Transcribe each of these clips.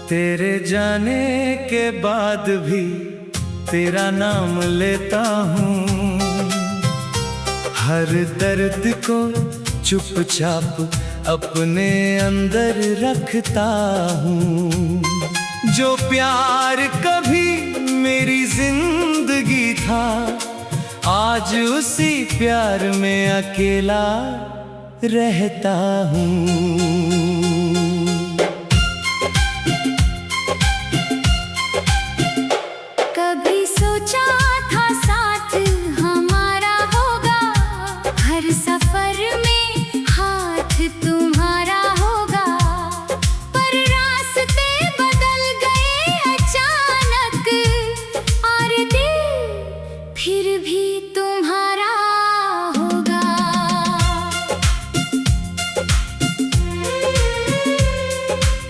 तेरे जाने के बाद भी तेरा नाम लेता हूँ, हर दर्द को चुपचाप अपने अंदर रखता हूँ। जो प्यार कभी मेरी जिंदगी था, आज उसी प्यार में अकेला रहता हूँ। कभी सोचा था साथ हमारा होगा, हर सफर में हाथ तुम्हारा होगा, पर रास्ते बदल गए अचानक, और दिल फिर भी तुम्हारा होगा।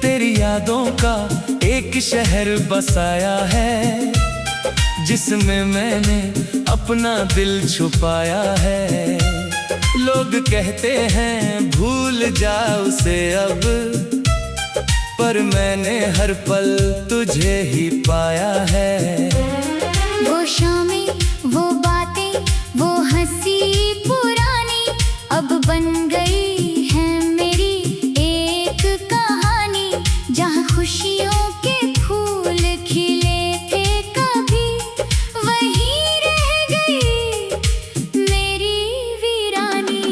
तेरी यादों का एक शहर बसाया है, जिसमें मैंने अपना दिल छुपाया है। लोग कहते हैं भूल जा उसे अब, पर मैंने हर पल तुझे ही पाया है। वो शामें, वो बातें, वो हंसी पुरानी अब बन गई है मेरी एक कहानी, जहाँ खुशियों के फूल खिले थे कभी, वहीं रह गई मेरी वीरानी।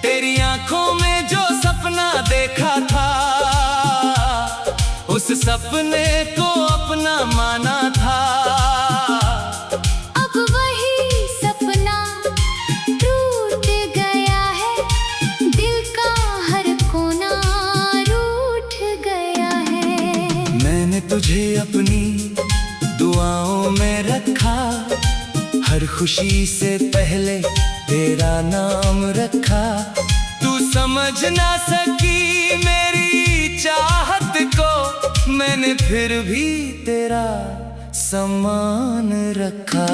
तेरी आंखों में जो सपना देखा था, उस सपने को अपना माना था। अब वही सपना टूट गया है, दिल का हर कोना रूठ गया है। मैंने तुझे अपनी दुआओं में रखा, हर खुशी से पहले तेरा नाम रखा। तू समझ ना सकी मेरी चाहत को, मैंने फिर भी तेरा सम्मान रखा।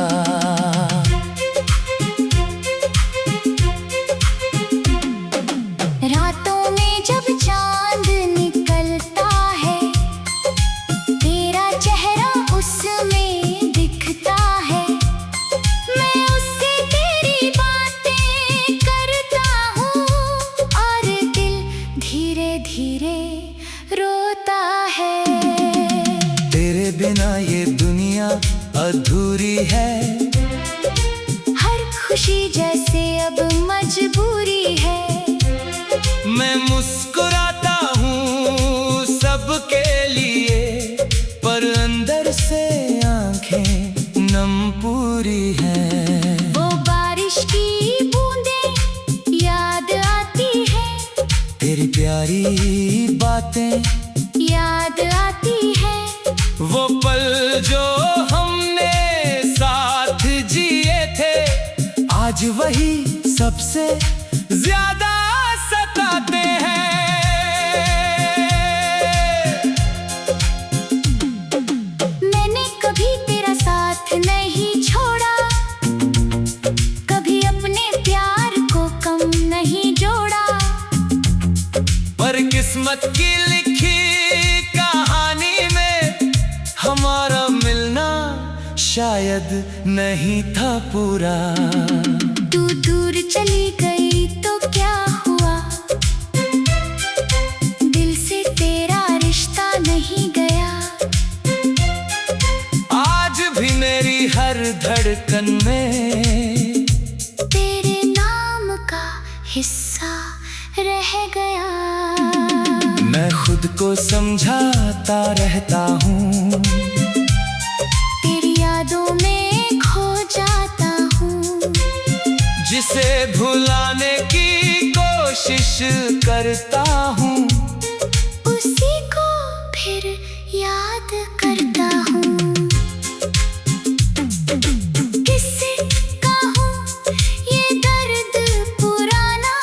रातों में जब चांद निकलता है, तेरा चेहरा उसमें दिखता है। मैं उससे तेरी बातें करता हूँ, और दिल धीरे धीरे रोता है। तेरे बिना ये दुनिया अधूरी है, हर खुशी जैसे अब मजबूरी है। मैं मुस्कुराता हूँ सबके लिए, पर अंदर से आंखें नम पूरी हैं। वो बारिश की बूंदें याद आती है, तेरी प्यारी बातें याद आती है। वो पल जो हमने साथ जिए थे, आज वही सबसे ज्यादा सताते हैं। मैंने कभी तेरा साथ नहीं छोड़ा, कभी अपने प्यार को कम नहीं जोड़ा, पर किस्मत की लिखी कहानी में हमारा मिलना शायद नहीं था पूरा। तू दूर चली गई तो क्या हुआ, दिल से तेरा रिश्ता नहीं गया। आज भी मेरी हर धड़कन में तेरे नाम का हिस्सा रह गया। मैं खुद को समझाता रहता हूँ, तेरी यादों में खो जाता हूँ। जिसे भुलाने की कोशिश करता हूँ, उसी को फिर याद करता हूँ। किससे कहूँ ये दर्द पुराना,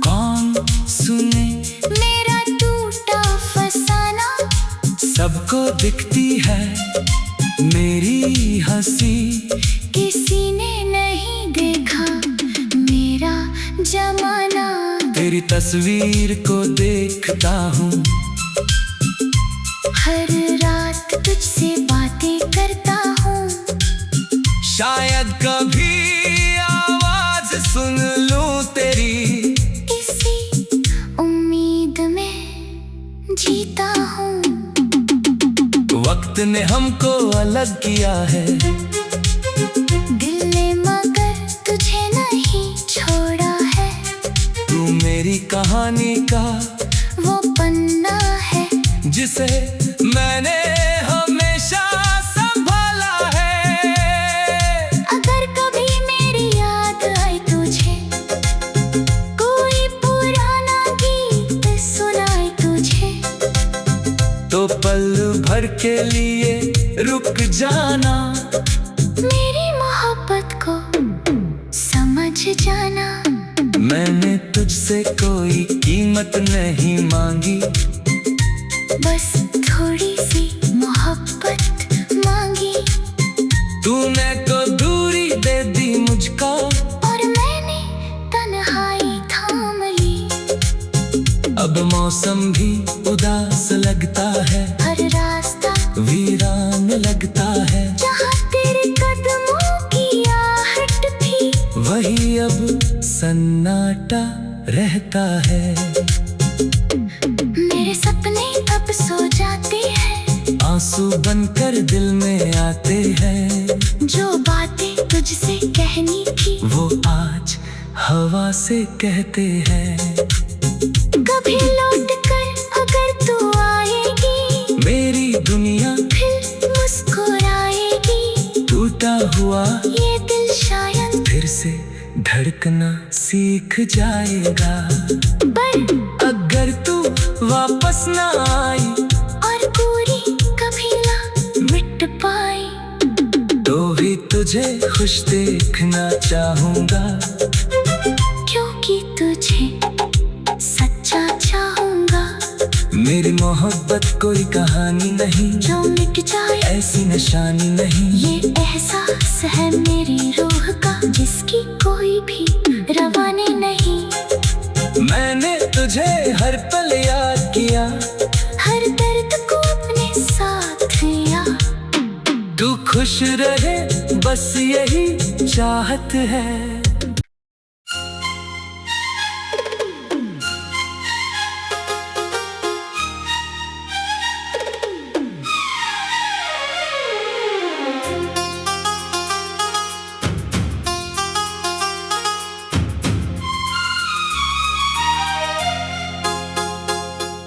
कौन सुने मेरा टूटा फसाना। सबको दिखती है मेरी हंसी, किसी ने नहीं देखा मेरा जमाना। तेरी तस्वीर को देखता हूँ, हर रात तुझसे बातें करता हूँ। शायद कभी आवाज सुन लूं तेरी, इसी उम्मीद में जीता हूँ। वक्त ने हमको अलग किया है, दिल ने मगर तुझे नहीं छोड़ा है। तू मेरी कहानी का वो पन्ना है जिसे मैंने हमेशा संभाला है। अगर कभी मेरी याद आई तुझे, कोई पुराना गीत सुनाए तुझे, तो पल भर के लिए रुक जाना, मेरी मोहब्बत को समझ जाना। मैंने तुझसे कोई कीमत नहीं मांगी, बस थोड़ी सी मोहब्बत मांगी। तूने तो दूरी दे दी मुझको, और मैंने तन्हाई थाम ली। अब मौसम भी उदास लगता है, हर रास्ता वीरान लगता है। जहाँ तेरे कदमों की आहट थी, वही अब सन्नाटा रहता है। मेरे सपने अब सो जाते हैं, आंसू बनकर दिल में आते हैं। जो बातें तुझसे कहनी थी, वो आज हवा से कहते हैं। कभी लौट कर अगर तू आएगी, मेरी दुनिया फिर मुस्कुराएगी। टूटा हुआ ये दिल शायद फिर से धड़कना सीख जाएगा। पर अगर तू वापस ना आई, और पूरी कभी ना मिट पाई, तो भी तुझे खुश देखना चाहूंगा, क्योंकि तुझे सच्चा चाहूंगा। मेरी मोहब्बत कोई कहानी नहीं, जो मिट जाए ऐसी निशानी नहीं। ये एहसास है मेरी रूह का, जिसकी कोई भी रवानी नहीं। मैंने तुझे हर पल याद किया, हर दर्द को अपने साथ लिया। तू खुश रहे बस यही चाहत है।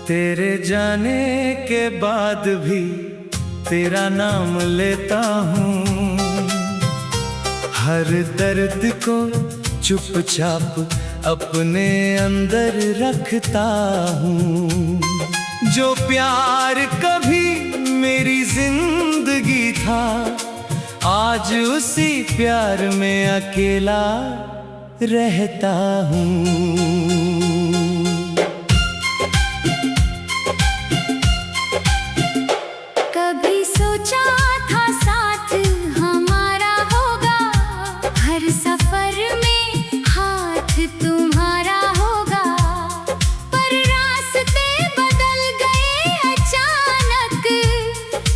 तेरे जाने के बाद भी तेरा नाम लेता हूँ, हर दर्द को चुपचाप अपने अंदर रखता हूँ। जो प्यार कभी मेरी जिंदगी था, आज उसी प्यार में अकेला रहता हूँ। कभी सोचा था साथ हमारा होगा, हर सफर में हाथ तुम्हारा होगा। पर रास्ते बदल गए अचानक,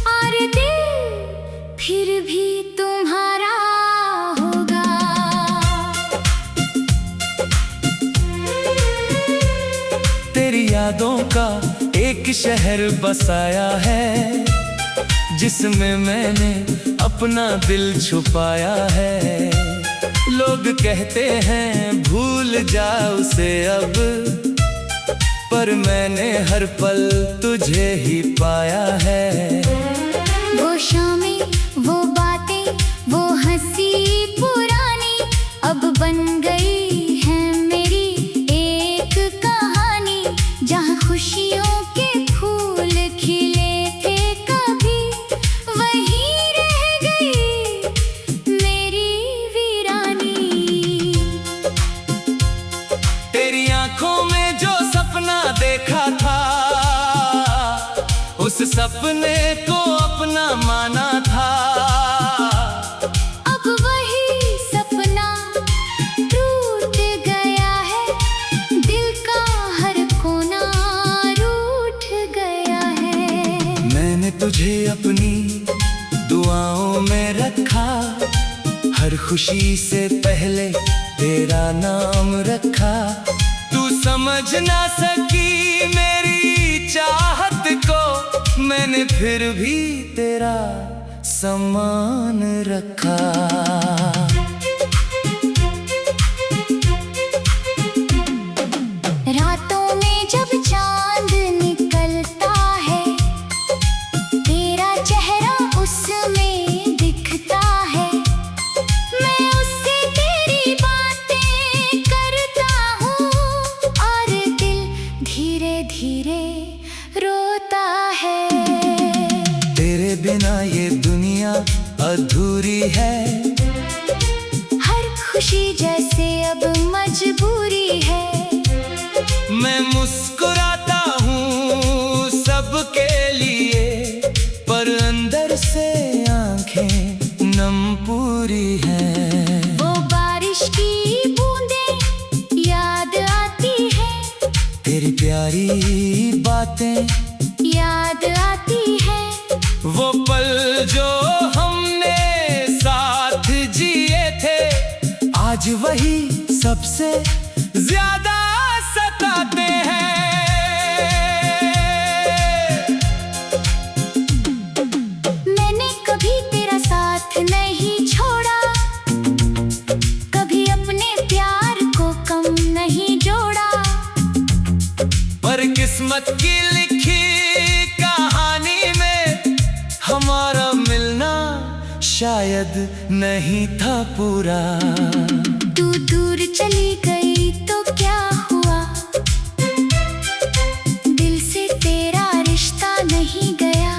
और दिल फिर भी तुम्हारा होगा। तेरी यादों का एक शहर बसाया है, जिसमें मैंने अपना दिल छुपाया है। लोग कहते हैं भूल जा उसे अब, पर मैंने हर पल तुझे ही पाया है। वो शामें, वो बातें, वो हंसी पुरानी, अब बन गई है मेरी एक कहानी। जहाँ खुशियों के फूल खिले थे कभी, वहीं रह गई मेरी वीरानी। तेरी आंखों में जो सपना देखा था, उस सपने को अपना माना था। अब वही सपना टूट गया है, दिल का खुशी से पहले तेरा नाम रखा। तू समझ ना सकी मेरी चाहत को, मैंने फिर भी तेरा सम्मान रखा। रातों में जब चांद निकलता है, तेरा चेहरा उसमें दिखता है। मैं उससे तेरी बातें करता हूँ और दिल धीरे धीरे रोता है। तेरे बिना ये दुनिया अधूरी है, हर खुशी जैसे अब मजबूरी है। मैं मुस्कुराता हूँ सबके लिए, पर अंदर से आंखें नम पूरी हैं। वो बारिश की बूंदें याद आती है, तेरी प्यारी बातें याद आती है। वो पल जो हमने साथ जिए थे, आज वही सबसे ज्यादा सताते हैं। मैंने कभी तेरा साथ नहीं छोड़ा, कभी अपने प्यार को कम नहीं जोड़ा। पर किस्मत की लिखी कहानी में हमारा मिलना शायद नहीं था पूरा। तू दूर चली गई तो क्या हुआ, दिल से तेरा रिश्ता नहीं गया।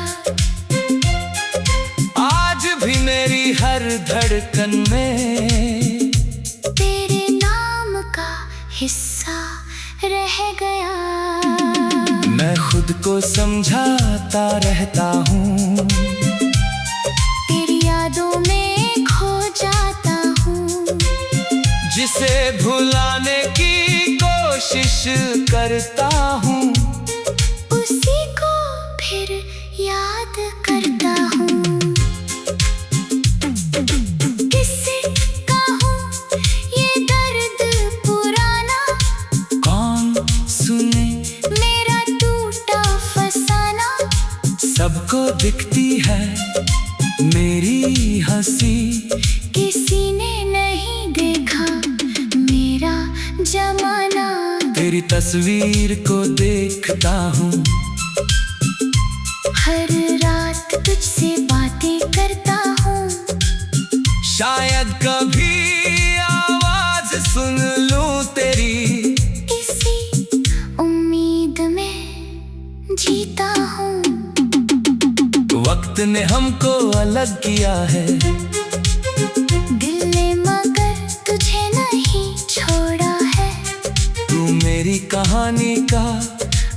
आज भी मेरी हर धड़कन में तेरे नाम का हिस्सा रह गया। मैं खुद को समझाता रहता हूँ, तेरी यादों में खो जाता हूँ। जिसे भुलाने की कोशिश करता हूँ, उसी को फिर याद करता हूँ। किससे कहूँ ये दर्द पुराना, कौन सुने मेरा टूटा फसाना। सबको दिखती है मेरी हंसी, किसी ने नहीं देखा मेरा जमाना। तेरी तस्वीर को देखता हूँ, हर रात तुझसे बातें करता हूँ। शायद कभी आवाज सुन लूं तेरी, इसी उम्मीद में जीता हूँ। वक्त ने हमको अलग किया है, दिल ने मगर तुझे नहीं छोड़ा है। तू मेरी कहानी का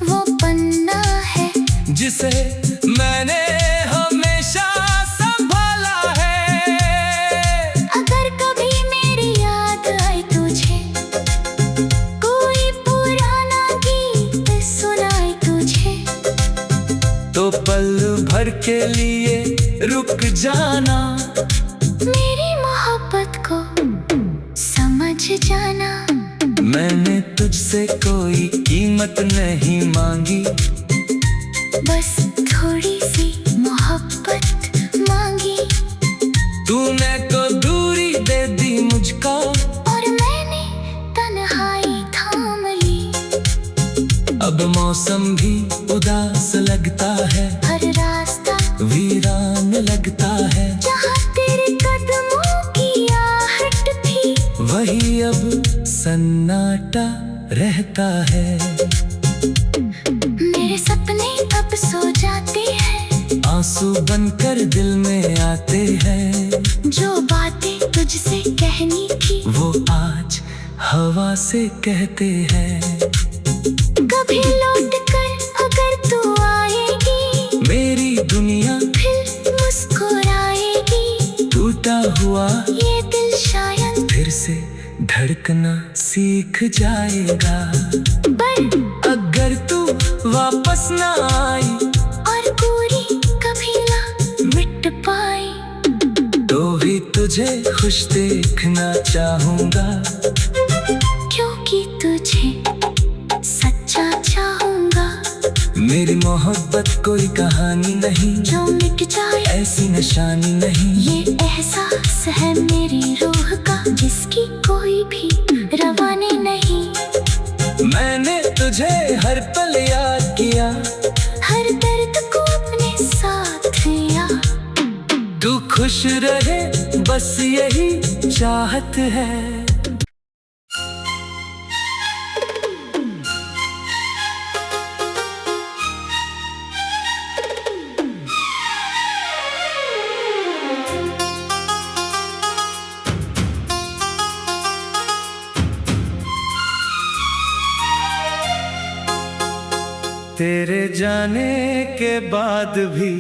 वो पन्ना है जिसे मैंने हमेशा संभाला है। अगर कभी मेरी याद आई तुझे, कोई पुराना गीत सुनाए तुझे, तो पल भर के लिए रुक जाना, मेरी मोहब्बत को समझ जाना। मैंने तुझसे कोई कीमत नहीं मांगी, बस थोड़ी सी मोहब्बत मांगी। तूने तो दूरी दे दी मुझको, और मैंने तन्हाई थाम ली। अब मौसम भी उदास लगता है, हर रास्ता वीरान लगता है। जहाँ तेरे कदमों की आहट थी, वही अब सन्नाटा रहता है। मेरे सपने अब सो जाते हैं, आंसू बनकर दिल में आते हैं। जो बातें तुझसे कहनी थी, वो आज हवा से कहते हैं। कभी लौट कर अगर तू आएगी, मेरी दुनिया फिर मुस्कुराएगी। टूटा हुआ ये दिल शायद फिर से धड़कना सीख जाएगा। पर अगर तू वापस ना आई और पूरी कभी ना मिट पाई, तो भी तुझे खुश देखना चाहूंगा, क्योंकि तुझे सच्चा चाहूंगा। मेरी मोहब्बत कोई कहानी नहीं जो मिट जाए ऐसी निशानी नहीं। ये एहसास है मेरी रूह का, जिसकी कोई भी रवानी नहीं। मैंने तुझे हर पल याद किया, हर दर्द को अपने साथ लिया। तू खुश रहे बस यही चाहत है। तेरे जाने के बाद भी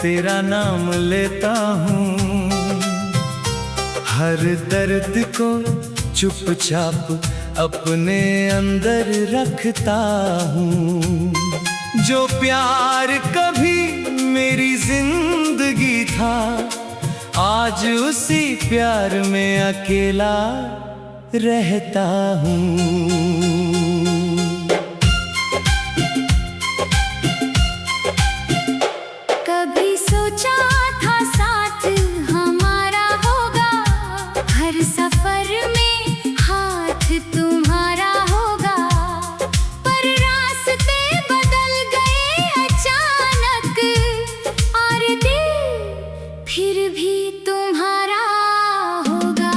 तेरा नाम लेता हूँ, हर दर्द को चुपचाप अपने अंदर रखता हूँ। जो प्यार कभी मेरी जिंदगी था, आज उसी प्यार में अकेला रहता हूँ। कभी सोचा था साथ हमारा होगा, हर सफर में हाथ तुम्हारा होगा। पर रास्ते बदल गए अचानक, और दिल फिर भी तुम्हारा होगा।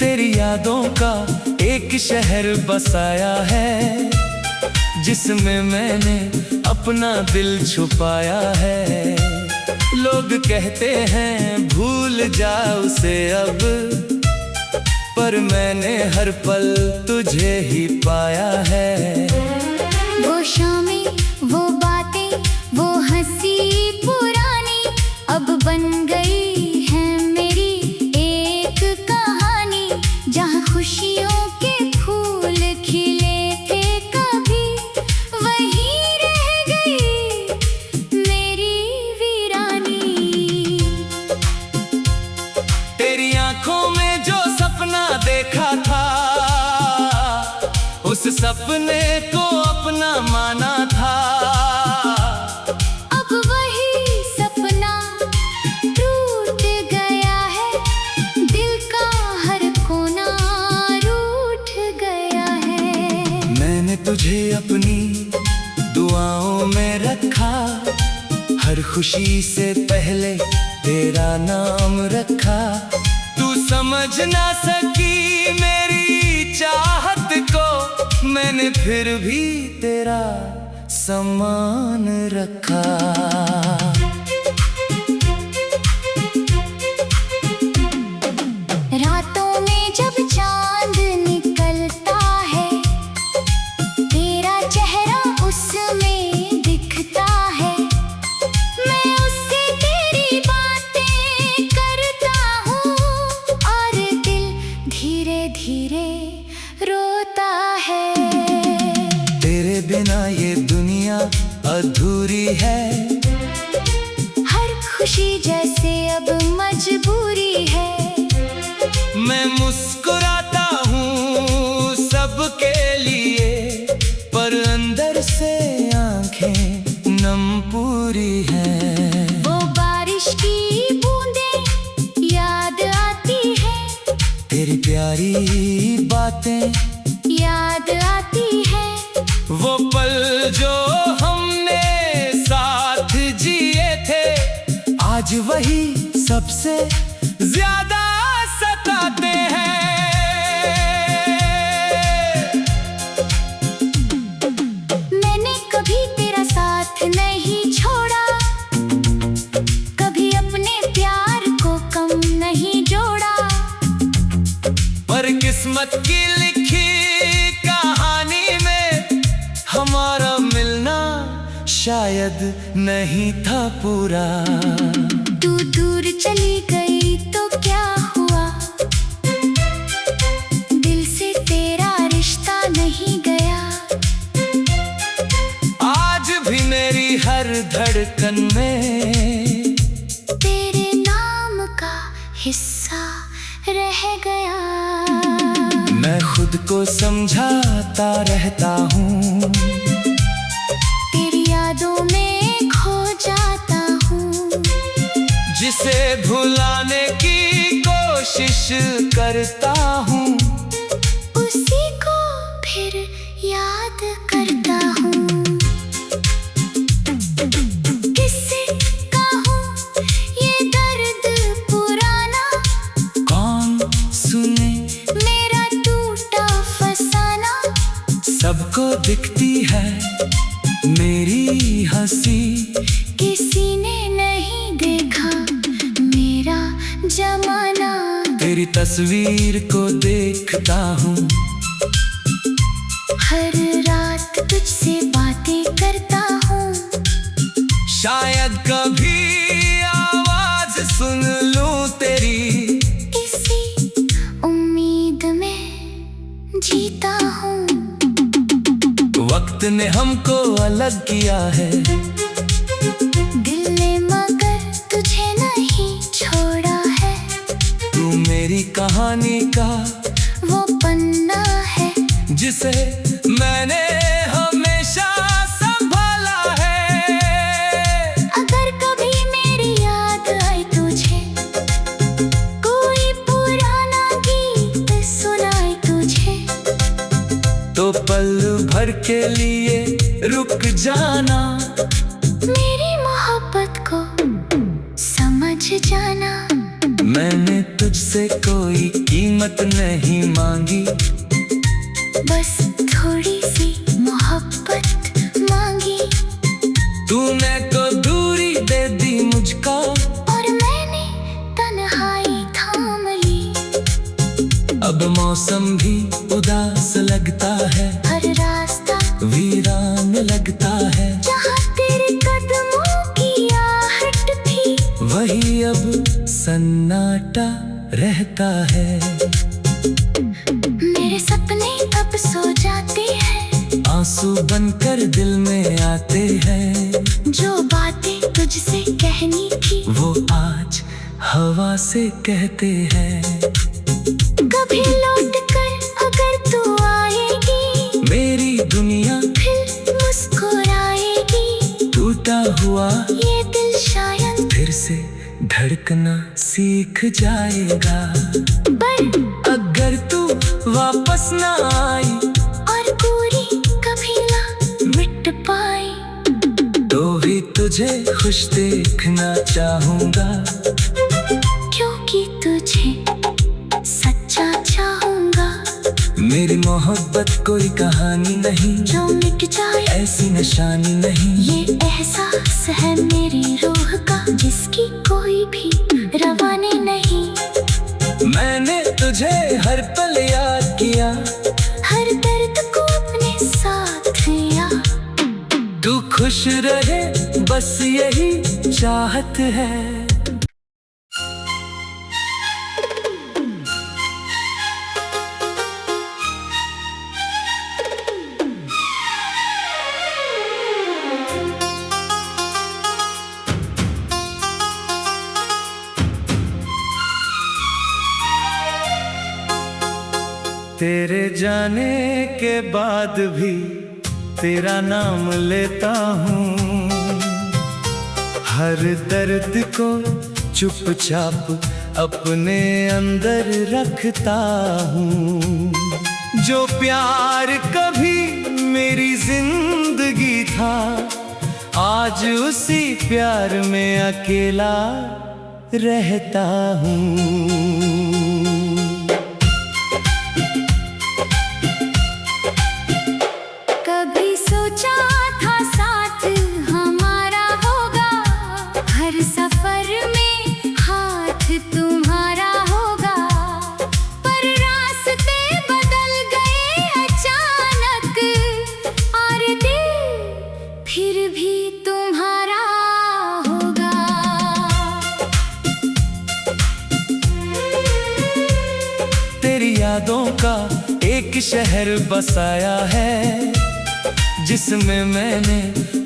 तेरी यादों का एक शहर बसाया है, जिसमें मैंने अपना दिल छुपाया है। लोग कहते हैं भूल जा उसे अब, पर मैंने हर पल तुझे ही पाया है। वो शामें, वो बातें, वो हंसी पुरानी अब बन गई है मेरी एक कहानी। जहाँ खुशियों के फूल खिले थे कभी, वहीं रह गई मेरी वीरानी। तेरी आंखों में जो सपना देखा था, उस सपने को अपना माना था। अब वही सपना टूट गया है, दिल का हर कोना रूठ गया है। मैंने तुझे अपनी दुआओं में रखा, हर खुशी से पहले तेरा नाम रखा। तू समझ ना सकी मेरी चाहत को, मैंने फिर भी तेरा सम्मान रखा। रातों में जब चांद निकलता है, तेरा चेहरा उसमें दिखता है। मैं उससे तेरी बातें करता हूँ, और दिल धीरे धीरे रोता है। तेरे बिना ये दुनिया अधूरी है, हर खुशी जैसे अब मजबूरी है। मैं मुस्कुराता हूँ सबके लिए, पर अंदर से आंखें नम पूरी हैं। वो बारिश की बूंदें याद आती है, तेरी प्यारी बातें याद आती है। वो पल जो हमने साथ जिए थे, आज वही सबसे ज्यादा सताते हैं। मैंने कभी तेरा साथ नहीं छोड़ा, कभी अपने प्यार को कम नहीं जोड़ा। पर किस्मत की लिखी कहानी में हमारा मिलना शायद नहीं था पूरा। तू दूर चली गई तो क्या हुआ, दिल से तेरा रिश्ता नहीं गया। आज भी मेरी हर धड़कन हिस्सा रह गया। मैं खुद को समझाता रहता हूँ, तेरी यादों में खो जाता हूँ। जिसे भुलाने की कोशिश करता हूँ, उसी को फिर याद करता हूँ। किससे कहूँ ये दर्द पुराना, कौन सुने मेरा टूटा फसाना। सबको दिखती है मेरी हंसी, किसी ने नहीं देखा मेरा जमाना। तेरी तस्वीर को देखता हूँ, हर रात तुझसे बातें करता हूँ। शायद कभी आवाज सुन लूं तेरी, इसी उम्मीद में जीता हूँ। वक्त ने हमको अलग किया है, दिल ने मगर तुझे नहीं छोड़ा है। तू मेरी कहानी का वो पन्ना है जिसे मैंने हमेशा संभाला है। अगर कभी मेरी याद आए तुझे, कोई पुराना गीत सुनाए तुझे, तो पल भर के लिए रुक जाना, मेरी मोहब्बत को समझ जाना। मैंने तुझसे कोई कीमत नहीं मांगी, बस थोड़ी सी मोहब्बत मांगी। तूने तो दूरी दे दी मुझको, और मैंने तन्हाई थाम ली। अब मौसम भी उदास लगता है, हर रास्ता वीरान लगता है। जहाँ तेरे कदमों की आहट थी, वही अब सन्नाटा रहता है। मेरे सपने अब सो जाते हैं, आंसू बनकर दिल में आते हैं। जो बातें तुझसे कहनी थी, वो आज हवा से कहते हैं। कभी लौट कर अगर तू आएगी, मेरी दुनिया फिर मुस्कुराएगी। टूटा हुआ ये दिल शायद फिर से धड़कना सीख जाएगा। पर अगर तू वापस ना आई, और पूरी कभी ना मिट पाई, तो भी तुझे खुश देखना चाहूंगा, क्योंकि तुझे सच्चा चाहूंगा। मेरी मोहब्बत कोई कहानी नहीं, जो मिट जाए ऐसी निशानी नहीं। ये एहसास है मेरी रूह का, जिसकी कोई भी रवानी नहीं। मैंने तुझे हर पल याद किया, हर दर्द को अपने साथ लिया। तू खुश रहे बस यही चाहत है। तेरे जाने के बाद भी तेरा नाम लेता हूँ, हर दर्द को चुपचाप अपने अंदर रखता हूँ। जो प्यार कभी मेरी जिंदगी था, आज उसी प्यार में अकेला रहता हूँ। कभी सोचा था साथ हमारा होगा, हर सफर में हाथ तुम्हारा होगा। पर रास्ते बदल गए अचानक, और दिल फिर भी तुम्हारा होगा। तेरी यादों का एक शहर बसाया है, जिसमें मैंने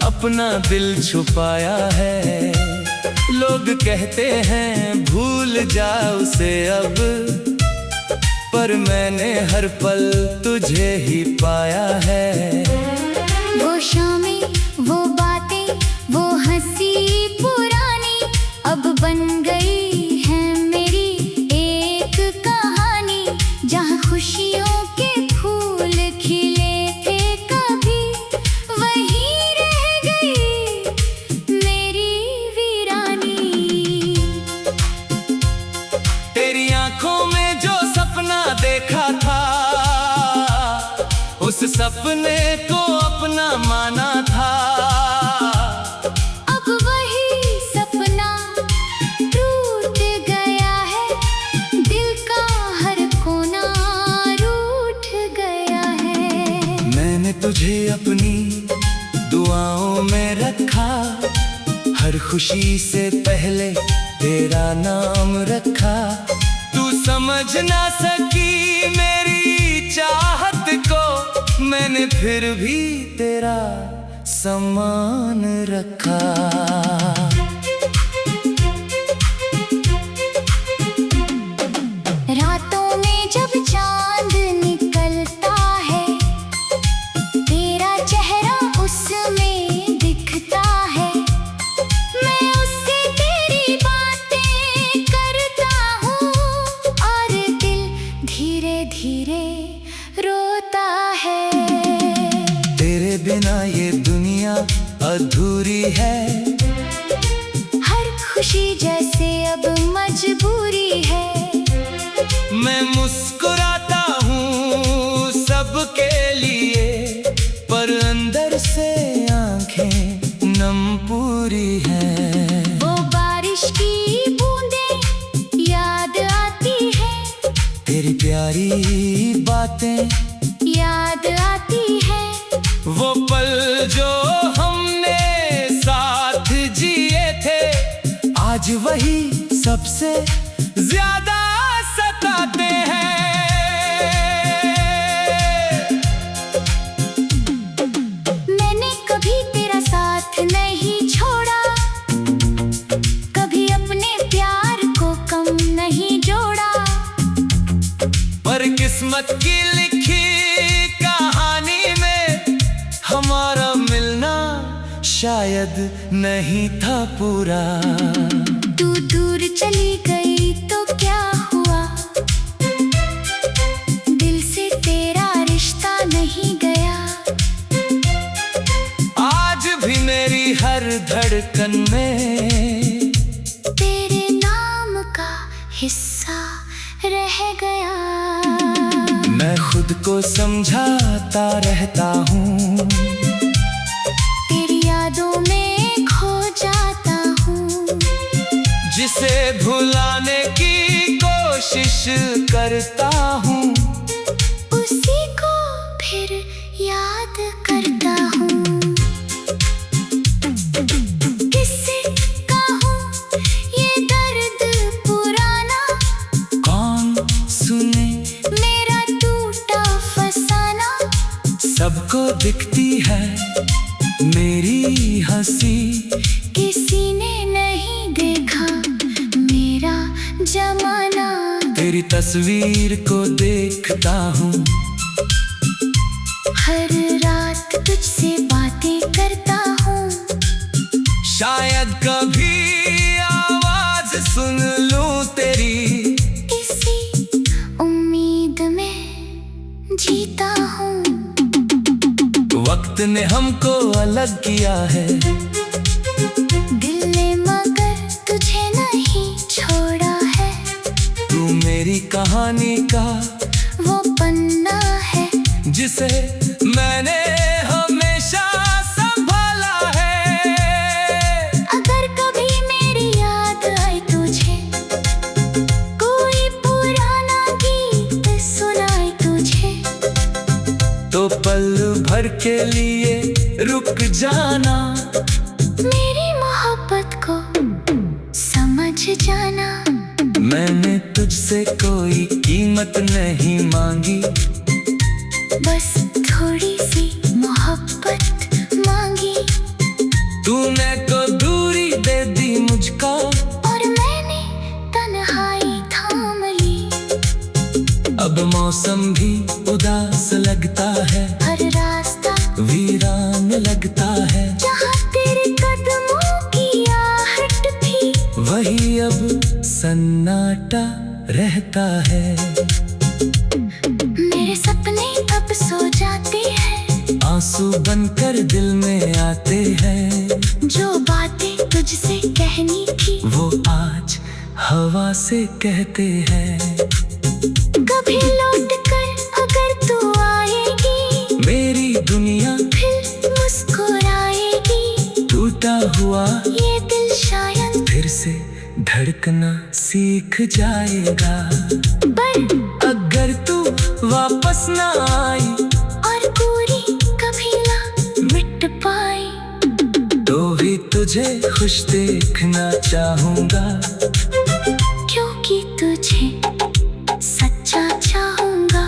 अपना दिल छुपाया है। लोग कहते हैं भूल जा उसे अब, पर मैंने हर पल तुझे ही पाया है। वो शामें, वो बातें, वो हंसी पुरानी अब बन गई है मेरी एक कहानी। जहाँ खुशियों के फूल खिले थे कभी, वहीं रह गई मेरी वीरानी। तेरी आंखों में जो सपना देखा था, उस सपने को अपना माना था। अब वही सपना टूट गया है, दिल का हर कोना रूठ गया है। मैंने तुझे अपनी दुआओं में रखा, हर खुशी से पहले तेरा नाम रखा। तू समझ ना सकी मेरी चाहत को, मैंने फिर भी तेरा सम्मान रखा। रातों में जब चांद निकलता है, तेरा चेहरा उसमें दिखता है। मैं उससे तेरी बातें करता हूँ और दिल धीरे धीरे रोता है। तेरे बिना ये दुनिया अधूरी है, हर खुशी जैसे अब मजबूरी है। मैं मुस्कुराता हूँ सबके लिए, पर अंदर से आंखें नम पूरी हैं। वो बारिश की बूंदें याद आती है, तेरी प्यारी बातें याद आती है। वो पल जो हमने साथ जिए थे, आज वही सबसे ज्यादा सताते हैं। मैंने कभी तेरा साथ नहीं छोड़ा, कभी अपने प्यार को कम नहीं जोड़ा। पर किस्मत की लिखी कहानी में हमारा मिलना शायद नहीं था पूरा। तू दूर चली गई तो क्या हुआ, दिल से तेरा रिश्ता नहीं गया। आज भी मेरी हर धड़कन में तेरे नाम का हिस्सा रह गया। मैं खुद को समझाता रहता हूँ, तेरी यादों में खो जाता हूँ। जिसे भुलाने की कोशिश करता हूँ, उसी को फिर याद करता हूँ। किससे कहूँ ये दर्द पुराना, कौन सुने मेरा टूटा फसाना। सबको दिखती है मेरी हंसी, किसी ने नहीं देखा मेरा जमाना। तेरी तस्वीर को देखता हूँ, हर रात तुझसे बातें करता हूँ। शायद कभी आवाज सुन लूं तेरी, इसी उम्मीद में जीता हूँ। वक्त ने हमको अलग किया है, दिल ने मगर तुझे नहीं छोड़ा है। तू मेरी कहानी का वो पन्ना है जिसे मैंने हमेशा संभाला है। अगर कभी मेरी याद आई तुझे, कोई पुराना गीत सुनाए तुझे, तो पल भर के लिए रुक जाना, मेरी मोहब्बत को समझ जाना। मैंने तुझसे कोई कीमत नहीं मांगी, बस थोड़ी सी मोहब्बत मांगी। तूने तो दूरी दे दी मुझको, अब मौसम भी उदास लगता है, हर रास्ता वीरान लगता है। जहाँ तेरे कदमों की आहट थी, वही अब सन्नाटा रहता है। मेरे सपने अब सो जाते हैं, आंसू बनकर दिल में आते हैं। जो बातें तुझसे कहनी थी, वो आज हवा से कहते हैं। कभी लौट कर अगर तू आएगी, मेरी दुनिया फिर मुस्कुराएगी। टूटा हुआ ये दिल शायद फिर से धड़कना सीख जाएगा। पर अगर तू वापस ना आई और पूरी कभी ना मिट पाई, तो भी तुझे खुश देखना चाहूंगा। क्योंकि तुझे सच्चा चाहूंगा।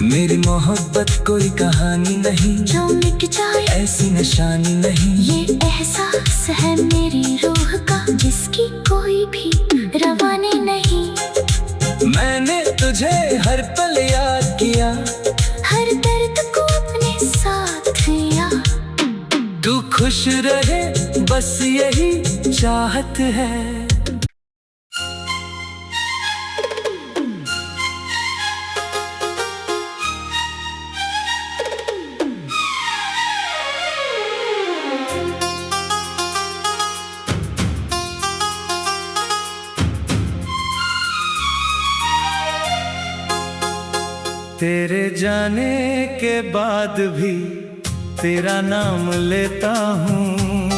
मेरी मोहब्बत कोई कहानी नहीं, जो मिट जाए ऐसी निशानी नहीं। ये एहसास है मेरी रूह का, जिसकी कोई भी रवानी नहीं। मैंने तुझे हर पल याद किया, हर दर्द को अपने साथ लिया। तू खुश रहे बस यही चाहत है। तेरे जाने के बाद भी तेरा नाम लेता हूँ।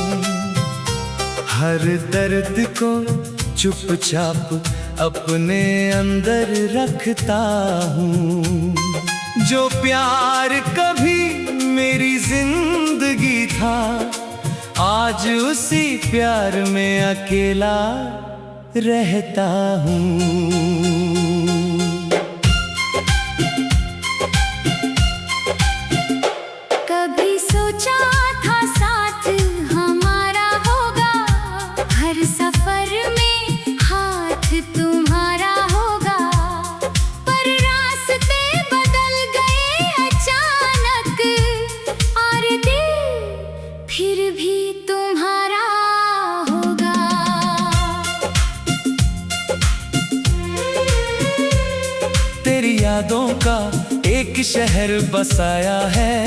हर दर्द को चुपचाप अपने अंदर रखता हूँ। जो प्यार कभी मेरी जिंदगी था, आज उसी प्यार में अकेला रहता हूँ। कभी सोचा था साथ हमारा होगा, हर सफर में हाथ तुम्हारा होगा। पर रास्ते बदल गए अचानक, और दिल फिर भी तुम्हारा होगा। तेरी यादों का एक शहर बसाया है,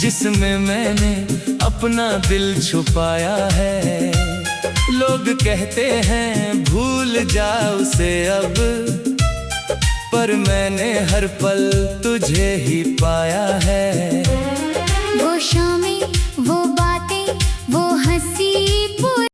जिसमें मैंने अपना दिल छुपाया है। लोग कहते हैं भूल जा उसे अब, पर मैंने हर पल तुझे ही पाया है। वो शामें